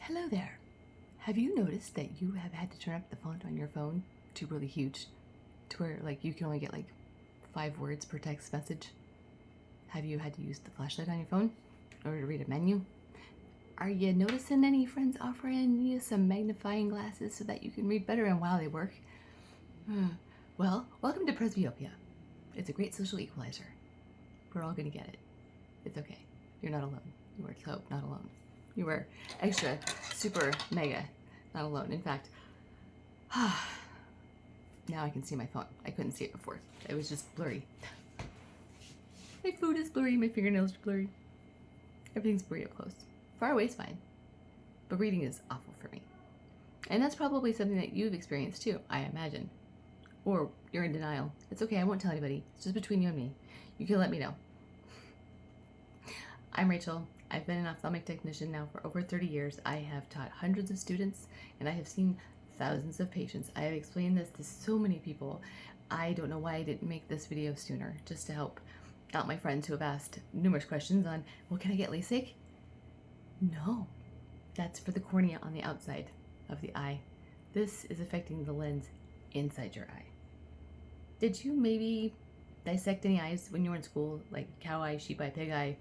Hello there. Have you noticed that you have had to turn up the font on your phone to really huge, to where like you can only get like 5 words per text message? Have you had to use the flashlight on your phone in order to read a menu? Are you noticing any friends offering you some magnifying glasses so that you can read better and while they work? Well, welcome to Presbyopia. It's a great social equalizer. We're all gonna get it. It's okay. You're not alone. You are so not alone. You were extra, super, mega, not alone. In fact, now I can see my phone. I couldn't see it before. It was just blurry. My food is blurry, my fingernails are blurry. Everything's blurry up close. Far away is fine, but reading is awful for me. And that's probably something that you've experienced too, I imagine. Or you're in denial. It's okay, I won't tell anybody. It's just between you and me. You can let me know. I'm Rachel. I've been an ophthalmic technician now for over 30 years. I have taught hundreds of students and I have seen thousands of patients. I have explained this to so many people. I don't know why I didn't make this video sooner, just to help out my friends who have asked numerous questions on, well, can I get LASIK? No, that's for the cornea on the outside of the eye. This is affecting the lens inside your eye. Did you maybe dissect any eyes when you were in school, like cow eye, sheep eye, pig eye,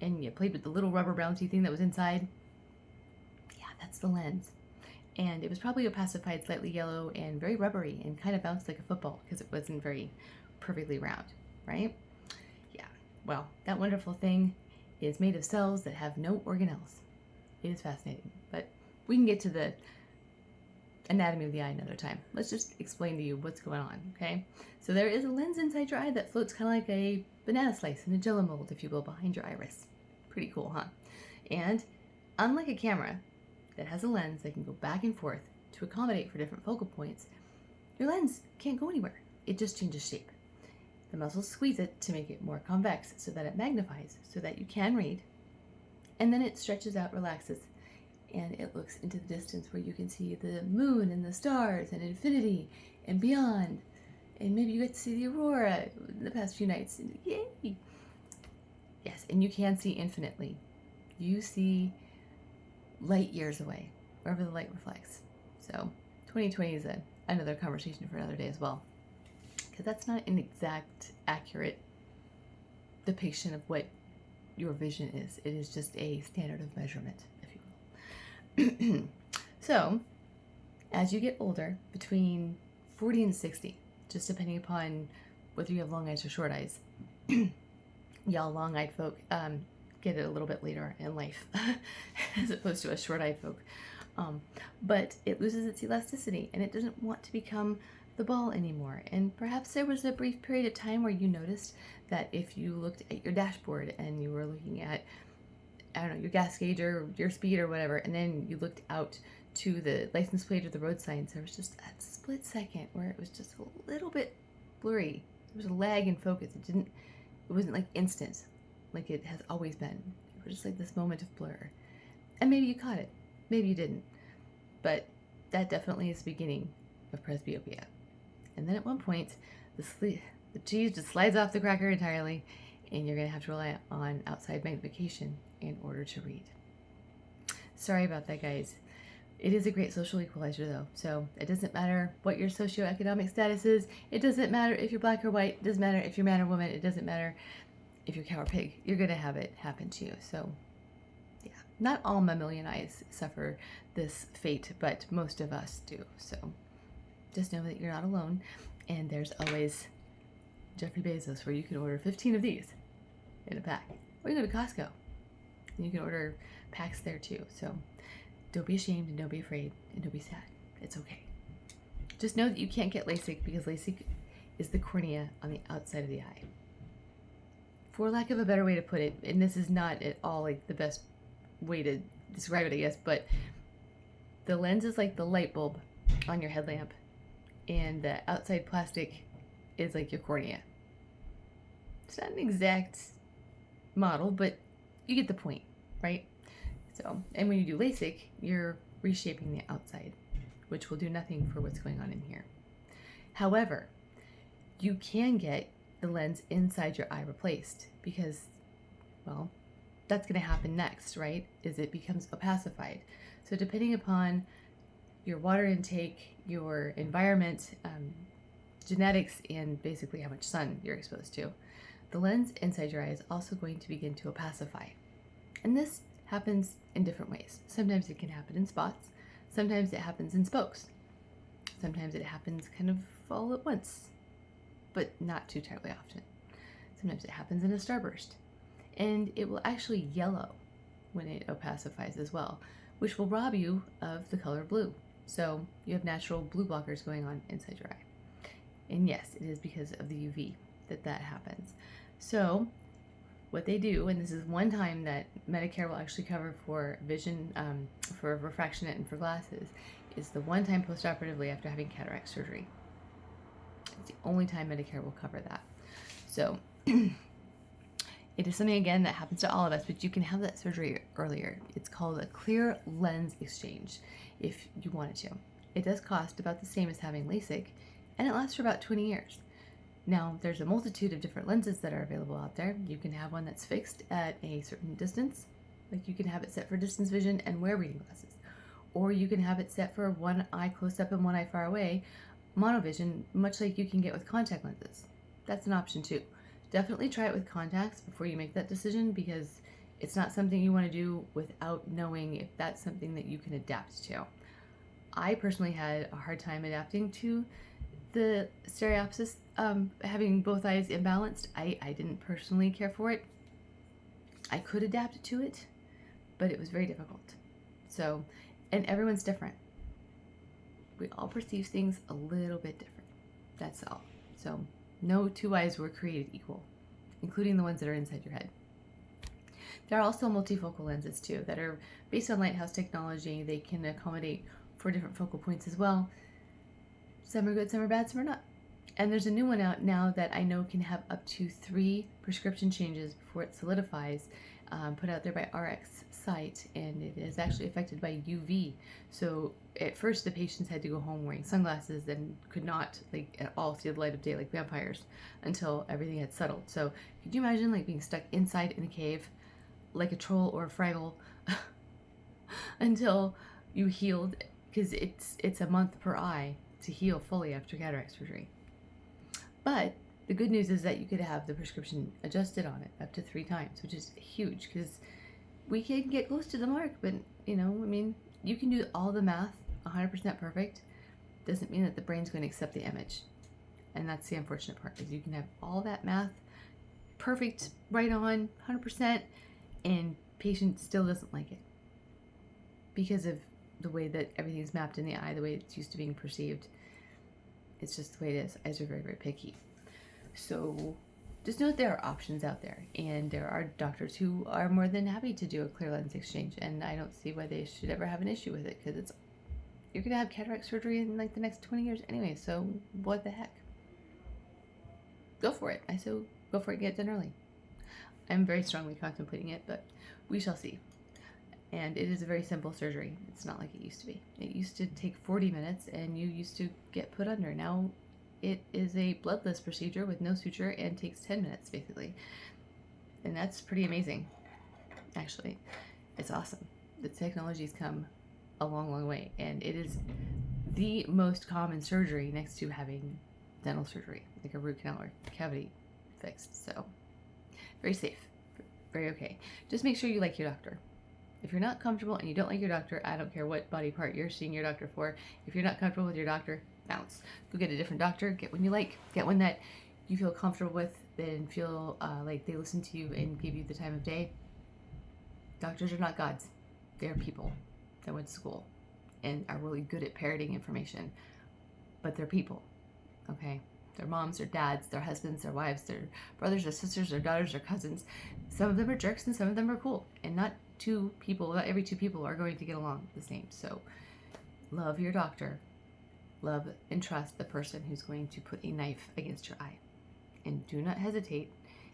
and you played with the little rubber bouncy thing that was inside? Yeah, that's the lens. And it was probably opacified slightly yellow and very rubbery and kind of bounced like a football because it wasn't very perfectly round, right? Yeah, well, that wonderful thing is made of cells that have no organelles. It is fascinating, but we can get to the anatomy of the eye another time. Let's just explain to you what's going on, okay? So there is a lens inside your eye that floats kind of like a banana slice in a jello mold, if you will, behind your iris. Pretty cool, huh? And unlike a camera that has a lens that can go back and forth to accommodate for different focal points, your lens can't go anywhere. It just changes shape. The muscles squeeze it to make it more convex so that it magnifies, so that you can read, and then it stretches out, relaxes, and it looks into the distance where you can see the moon and the stars and infinity and beyond. And maybe you get to see the aurora in the past few nights. Yay! Yes, and you can see infinitely. You see light years away, wherever the light reflects. So 2020 is another conversation for another day as well. Because that's not an exact, accurate depiction of what your vision is. It is just a standard of measurement, if you will. So, as you get older, between 40 and 60, just depending upon whether you have long eyes or short eyes, y'all long-eyed folk get it a little bit later in life as opposed to us short-eyed folk. But it loses its elasticity and it doesn't want to become the ball anymore. And perhaps there was a brief period of time where you noticed that if you looked at your dashboard and you were looking at, I don't know, your gas gauge or your speed or whatever, and then you looked out to the license plate or the road signs, there was just a split second where it was just a little bit blurry. There was a lag in focus. It wasn't like instant, like it has always been. It was just like this moment of blur. And maybe you caught it, maybe you didn't. But that definitely is the beginning of presbyopia. And then at one point, the cheese just slides off the cracker entirely, and you're gonna have to rely on outside magnification in order to read. Sorry about that, guys. It is a great social equalizer though, so it doesn't matter what your socioeconomic status is, it doesn't matter if you're black or white, it doesn't matter if you're man or woman, it doesn't matter if you're cow or pig, you're gonna have it happen to you. So yeah, not all mammalian eyes suffer this fate, but most of us do. So just know that you're not alone, and there's always Jeffrey Bezos where you can order 15 of these in a pack. Or you go to Costco and you can order packs there too. So don't be ashamed and don't be afraid and don't be sad. It's okay. Just know that you can't get LASIK because LASIK is the cornea on the outside of the eye. For lack of a better way to put it, and this is not at all like the best way to describe it, I guess, but the lens is like the light bulb on your headlamp, and the outside plastic is like your cornea. It's not an exact model, but you get the point, right? So, and when you do LASIK, you're reshaping the outside, which will do nothing for what's going on in here. However, you can get the lens inside your eye replaced because, well, that's going to happen next, right? Is it becomes opacified. So depending upon your water intake, your environment, genetics, and basically how much sun you're exposed to, the lens inside your eye is also going to begin to opacify. And this happens in different ways. Sometimes it can happen in spots. Sometimes it happens in spokes. Sometimes it happens kind of all at once, but not too terribly often. Sometimes it happens in a starburst. And it will actually yellow when it opacifies as well, which will rob you of the color blue. So you have natural blue blockers going on inside your eye. And yes, it is because of the UV that happens. So what they do, and this is one time that Medicare will actually cover for vision, for refraction and for glasses, is the one time postoperatively after having cataract surgery. It's the only time Medicare will cover that. So it is something, again, that happens to all of us, but you can have that surgery earlier. It's called a clear lens exchange if you wanted to. It does cost about the same as having LASIK, and it lasts for about 20 years. Now, there's a multitude of different lenses that are available out there. You can have one that's fixed at a certain distance, like you can have it set for distance vision and wear reading glasses. Or you can have it set for one eye close up and one eye far away, monovision, much like you can get with contact lenses. That's an option too. Definitely try it with contacts before you make that decision, because it's not something you want to do without knowing if that's something that you can adapt to. I personally had a hard time adapting to the stereopsis, having both eyes imbalanced. I didn't personally care for it. I could adapt to it, but it was very difficult. So, and everyone's different. We all perceive things a little bit different. That's all. So no two eyes were created equal, including the ones that are inside your head. There are also multifocal lenses too that are based on Lighthouse technology. They can accommodate for different focal points as well. Some are good, some are bad, some are not. And there's a new one out now that I know can have up to 3 prescription changes before it solidifies, put out there by RX Sight, and it is actually affected by UV. So at first the patients had to go home wearing sunglasses and could not at all see the light of day like vampires until everything had settled. So could you imagine being stuck inside in a cave like a troll or a Fraggle until you healed, because it's a month per eye to heal fully after cataract surgery. But the good news is that you could have the prescription adjusted on it up to 3 times, which is huge, because we can get close to the mark, but you can do all the math 100% perfect. Doesn't mean that the brain's going to accept the image. And that's the unfortunate part, is you can have all that math perfect, right on, 100%, and patient still doesn't like it because of the way that everything's mapped in the eye, the way it's used to being perceived. It's just the way it is. Eyes are very, very picky. So just know that there are options out there, and there are doctors who are more than happy to do a clear lens exchange, and I don't see why they should ever have an issue with it, because you're gonna have cataract surgery in the next 20 years anyway, so what the heck? Go for it. I say go for it and get it done early. I'm very strongly contemplating it, but we shall see. And it is a very simple surgery. It's not like it used to be. It used to take 40 minutes and you used to get put under. Now it is a bloodless procedure with no suture and takes 10 minutes basically. And that's pretty amazing, actually. It's awesome. The technology's come a long, long way, and it is the most common surgery next to having dental surgery, like a root canal or cavity fixed. So very safe, very okay. Just make sure you like your doctor. If you're not comfortable and you don't like your doctor, I don't care what body part you're seeing your doctor for. If you're not comfortable with your doctor, bounce. Go get a different doctor. Get one you like. Get one that you feel comfortable with and feel like they listen to you and give you the time of day. Doctors are not gods. They're people that went to school and are really good at parroting information. But they're people, okay? Their moms, their dads, their husbands, their wives, their brothers, their sisters, their daughters, their cousins. Some of them are jerks and some of them are cool. And not every two people are going to get along the same. So love your doctor. Love and trust the person who's going to put a knife against your eye. And do not hesitate,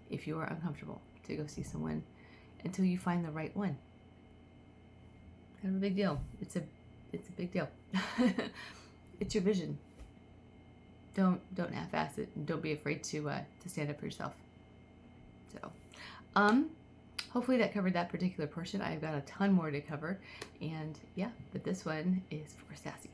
if you are uncomfortable, to go see someone until you find the right one. Kind of a big deal. It's a big deal. It's your vision. Don't half-ass it, and don't be afraid to stand up for yourself. So, hopefully that covered that particular portion. I've got a ton more to cover, and yeah, but this one is for Sassy.